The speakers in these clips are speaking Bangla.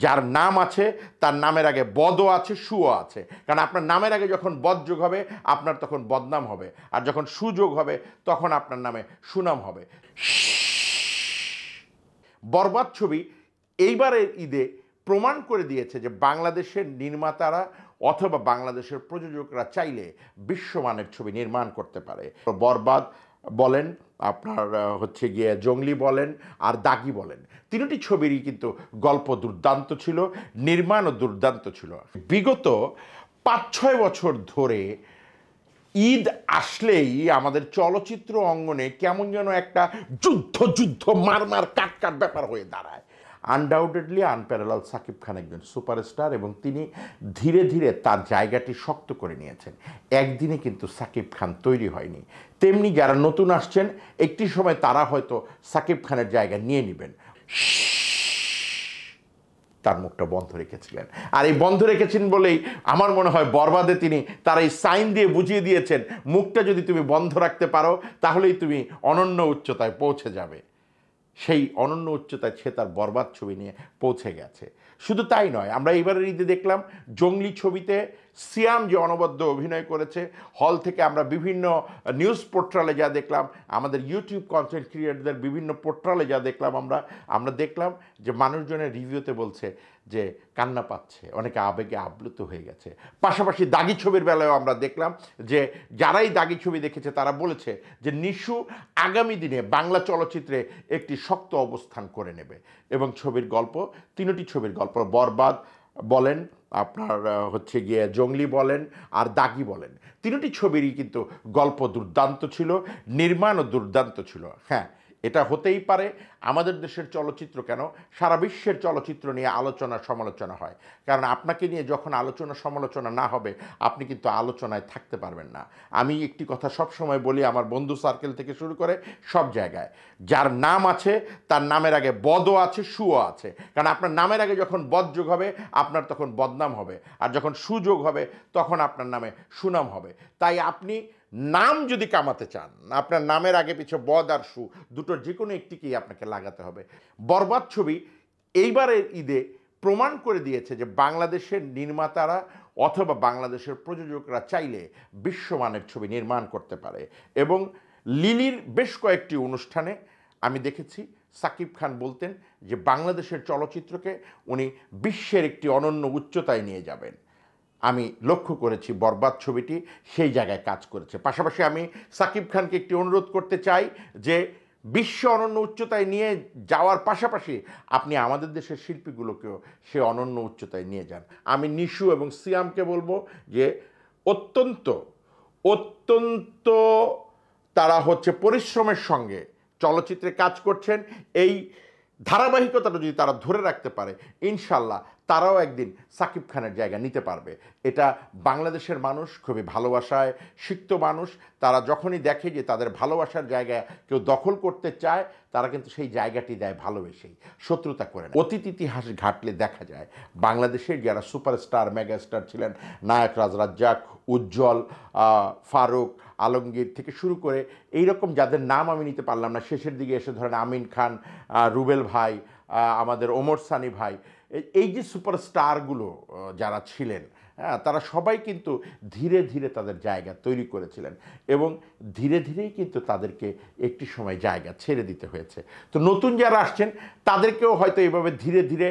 যার নাম আছে তার নামের আগে বদও আছে সুও আছে, কারণ আপনার নামের আগে যখন বদ যোগ হবে আপনার তখন বদনাম হবে, আর যখন সুযোগ হবে তখন আপনার নামে সুনাম হবে। বরবাদ ছবি এইবারের ঈদে প্রমাণ করে দিয়েছে যে বাংলাদেশের নির্মাতারা অথবা বাংলাদেশের প্রযোজকরা চাইলে বিশ্বমানের ছবি নির্মাণ করতে পারে। বরবাদ বলেন, আপনার হচ্ছে গিয়ে জঙ্গলি বলেন, আর দাগি বলেন, তিনটি ছবিরই কিন্তু গল্প দুর্দান্ত ছিল, নির্মাণও দুর্দান্ত ছিল। বিগত 5-6 বছর ধরে ঈদ আসলেই আমাদের চলচ্চিত্র অঙ্গনে কেমন যেন একটা যুদ্ধ মার কাট ব্যাপার হয়ে দাঁড়ায়। আনডাউটেডলি আনপ্যারালাল সাকিব খান একজন সুপারস্টার, এবং তিনি ধীরে ধীরে তার জায়গাটি শক্ত করে নিয়েছেন। একদিনে কিন্তু সাকিব খান তৈরি হয়নি, তেমনি যারা নতুন আসছেন একটি সময় তারা হয়তো সাকিব খানের জায়গা নিয়ে নেবেন। তার মুখটা বন্ধ রেখেছিলেন, আর এই বন্ধ রেখেছেন বলেই আমার মনে হয় বরবাদে তিনি তার এই সাইন দিয়ে বুঝিয়ে দিয়েছেন, মুখটা যদি তুমি বন্ধ রাখতে পারো তাহলেই তুমি অনন্য উচ্চতায় পৌঁছে যাবে। সেই অনন্য উচ্চতায় সে তার বরবাদ ছবি নিয়ে পৌঁছে গেছে। শুধু তাই নয়, আমরা এবারের ঈদে দেখলাম জঙ্গলি ছবিতে সিয়াম যে অনবদ্য অভিনয় করেছে। হল থেকে আমরা বিভিন্ন নিউজ পোর্টালে যা দেখলাম, আমাদের ইউটিউব কন্টেন্ট ক্রিয়েটরদের বিভিন্ন পোর্টালে যা দেখলাম, আমরা দেখলাম যে মানুষজনের রিভিউতে বলছে যে কান্না পাচ্ছে, অনেকে আবেগে আপ্লুত হয়ে গেছে। পাশাপাশি দাগি ছবির বেলায়ও আমরা দেখলাম যে যারাই দাগি ছবি দেখেছে তারা বলেছে যে নিশু আগামী দিনে বাংলা চলচ্চিত্রে একটি শক্ত অবস্থান করে নেবে। এবং ছবির গল্প, তিনটি ছবির গল্প, বরবাদ বলেন, আপনার হচ্ছে গিয়ে জঙ্গলি বলেন, আর দাগি বলেন, তিনটি ছবিরই কিন্তু গল্প দুর্দান্ত ছিল, নির্মাণও দুর্দান্ত ছিল। হ্যাঁ, এটা হতেই পারে, আমাদের দেশের চলচ্চিত্র কেন সারা বিশ্বের চলচ্চিত্র নিয়ে আলোচনা সমালোচনা হয়, কারণ আপনাকে নিয়ে যখন আলোচনা সমালোচনা না হবে আপনি কিন্তু আলোচনায় থাকতে পারবেন না। আমি একটি কথা সবসময় বলি, আমার বন্ধু সার্কেল থেকে শুরু করে সব জায়গায়, যার নাম আছে তার নামের আগে বদও আছে সুও আছে, কারণ আপনার নামের আগে যখন বদ যোগ হবে আপনার তখন বদনাম হবে, আর যখন সুযোগ হবে তখন আপনার নামে সুনাম হবে। তাই আপনি নাম যদি কামাতে চান, আপনার নামের আগে পিছু বদ আর সু দুটোর যে কোনো একটিকেই আপনাকে লাগাতে হবে। বরবাদ ছবি এইবারের ঈদে প্রমাণ করে দিয়েছে যে বাংলাদেশের নির্মাতারা অথবা বাংলাদেশের প্রযোজকরা চাইলে বিশ্বমানের ছবি নির্মাণ করতে পারে। এবং লিলির বেশ কয়েকটি অনুষ্ঠানে আমি দেখেছি সাকিব খান বলতেন যে বাংলাদেশের চলচ্চিত্রকে উনি বিশ্বের একটি অনন্য উচ্চতায় নিয়ে যাবেন। আমি লক্ষ্য করেছি বরবাদ ছবিটি সেই জায়গায় কাজ করেছে। পাশাপাশি আমি সাকিব খানকে একটি অনুরোধ করতে চাই যে বিশ্ব অনন্য উচ্চতায় নিয়ে যাওয়ার পাশাপাশি আপনি আমাদের দেশের শিল্পীগুলোকেও সে অনন্য উচ্চতায় নিয়ে যান। আমি নিশু এবং সিয়ামকে বলবো যে অত্যন্ত অত্যন্ত তারা হচ্ছে পরিশ্রমের সঙ্গে চলচ্চিত্রে কাজ করছেন। এই ধারাবাহিকতাটা যদি তারা ধরে রাখতে পারে, ইনশাল্লাহ তারাও একদিন সাকিব খানের জায়গা নিতে পারবে। এটা বাংলাদেশের মানুষ খুবই ভালোবাসায় সিক্ত মানুষ, তারা যখনই দেখে যে তাদের ভালোবাসার জায়গা কেউ দখল করতে চায় তারা কিন্তু সেই জায়গাটি দেয় ভালোবেসেই, শত্রুতা করে না। অতীত ইতিহাস ঘাটলে দেখা যায় বাংলাদেশের যারা সুপারস্টার মেগাস্টার ছিলেন, নায়ক রাজ রাজ্জাক, উজ্জ্বল, ফারুক, আলমগীর থেকে শুরু করে এইরকম যাদের নাম আমি নিতে পারলাম না, শেষের দিকে এসে ধরেন আমিন খান, রুবেল ভাই, আমাদের ওমর সানি ভাই, এই যে সুপারস্টারগুলো যারা ছিলেন, হ্যাঁ, তারা সবাই কিন্তু ধীরে ধীরে তাদের জায়গা তৈরি করেছিলেন এবং ধীরে ধীরেই কিন্তু তাদেরকে একটি সময় জায়গা ছেড়ে দিতে হয়েছে। তো নতুন যারা আসছেন তাদেরকেও হয়তো এইভাবে ধীরে ধীরে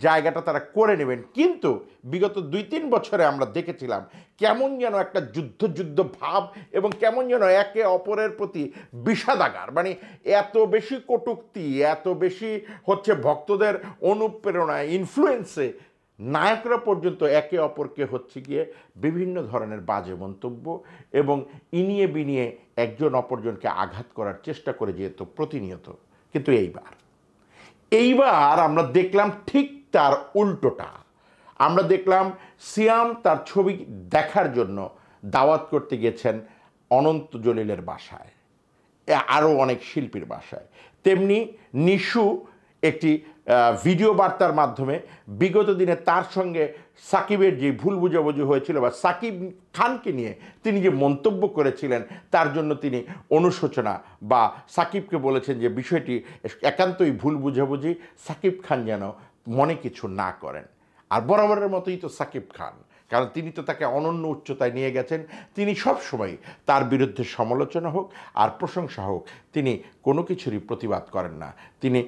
জায়গাটা তারা করে নেবেন। কিন্তু বিগত 2-3 বছরে আমরা দেখেছিলাম কেমন যেন একটা যুদ্ধ ভাব এবং কেমন যেন একে অপরের প্রতি বিষাদাগার, মানে এত বেশি কটূক্তি, এত বেশি হচ্ছে ভক্তদের অনুপ্রেরণায় ইনফ্লুয়েন্সে নায়করা পর্যন্ত একে অপরকে হচ্ছে গিয়ে বিভিন্ন ধরনের বাজে মন্তব্য এবং ইনিয়ে বিনিয়ে একজন অপরজনকে আঘাত করার চেষ্টা করে যেত প্রতিনিয়ত। কিন্তু এইবার আমরা দেখলাম ঠিক তার উল্টোটা। আমরা দেখলাম সিয়াম তার ছবি দেখার জন্য দাওয়াত করতে গেছেন অনন্ত জলিলের বাসায়, আরও অনেক শিল্পীর বাসায়। তেমনি নিশু একটি ভিডিও বার্তার মাধ্যমে বিগত দিনে তার সঙ্গে সাকিবের যে ভুল বুঝাবুঝি হয়েছিল বা সাকিব খানকে নিয়ে তিনি যে মন্তব্য করেছিলেন তার জন্য তিনি অনুশোচনা বা সাকিবকে বলেছেন যে বিষয়টি একান্তই ভুল বুঝাবুঝি, সাকিব খান যেন মনে কিছু না করেন। আর বরাবরের মতোই তো সাকিব খান, কারণ তিনি তো তাকে অনন্য উচ্চতায় নিয়ে গেছেন। তিনি সব সময় তার বিরুদ্ধে সমালোচনা হোক আর প্রশংসা হোক, তিনি কোনো কিছুরই প্রতিবাদ করেন না। তিনি